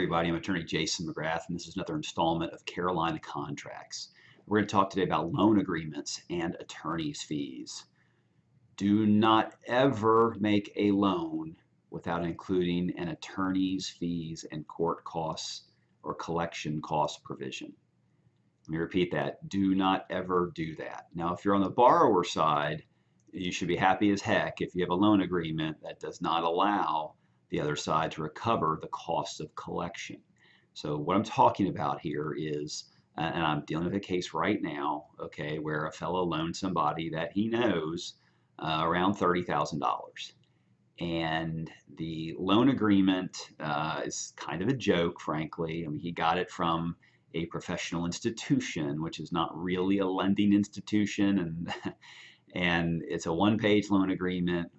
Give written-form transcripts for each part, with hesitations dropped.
everybody. I'm attorney Jason McGrath, and this is another installment of Carolina Contracts. We're going to talk today about loan agreements and attorney's fees. Do not ever make a loan without including an attorney's fees and court costs or collection cost provision. Let me repeat that. Do not ever do that. Now, if you're on the borrower side, you should be happy as heck if you have a loan agreement that does not allow the other side to recover the costs of collection. So what I'm talking about here is, and I'm dealing with a case right now, okay, where a fellow loaned somebody that he knows around $30,000. And the loan agreement is kind of a joke, frankly. I mean, he got it from a professional institution, which is not really a lending institution, and it's a one-page loan agreement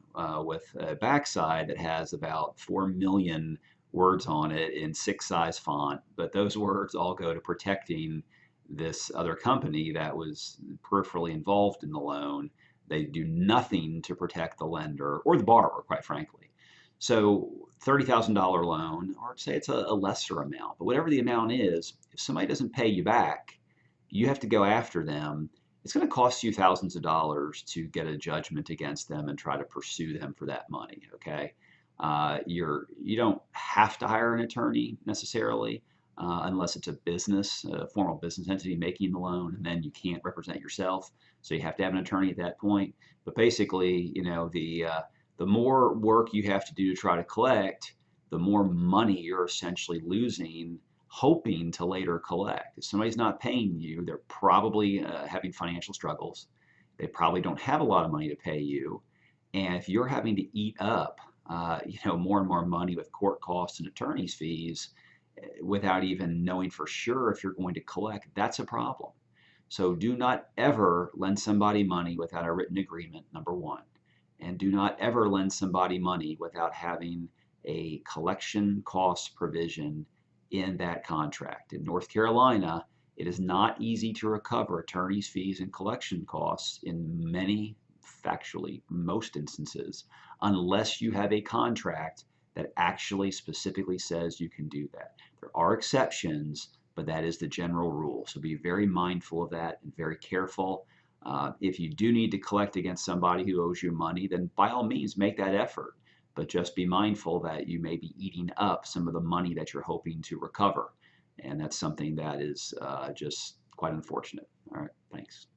with a backside that has about 4 million words on it in 6-size font, but those words all go to protecting this other company that was peripherally involved in the loan. They do nothing to protect the lender or the borrower, quite frankly. So $30,000 loan, or say it's a lesser amount, but whatever the amount is, if somebody doesn't pay you back, you have to go after them. It's going to cost you thousands of dollars to get a judgment against them and try to pursue them for that money, okay? You don't have to hire an attorney necessarily unless it's a business, a formal business entity making the loan, and then you can't represent yourself, so you have to have an attorney at that point. But basically, you know, the more work you have to do to try to collect, the more money you're essentially losing hoping to later collect. If somebody's not paying you, they're probably having financial struggles. They probably don't have a lot of money to pay you. And if you're having to eat up more and more money with court costs and attorney's fees without even knowing for sure if you're going to collect, that's a problem. So do not ever lend somebody money without a written agreement, number one. And do not ever lend somebody money without having a collection cost provision in that contract. In North Carolina, it is not easy to recover attorney's fees and collection costs in many, factually, most instances, unless you have a contract that actually specifically says you can do that. There are exceptions, but that is the general rule. So be very mindful of that and very careful. If you do need to collect against somebody who owes you money, then by all means make that effort. But just be mindful that you may be eating up some of the money that you're hoping to recover. And that's something that is just quite unfortunate. All right, thanks.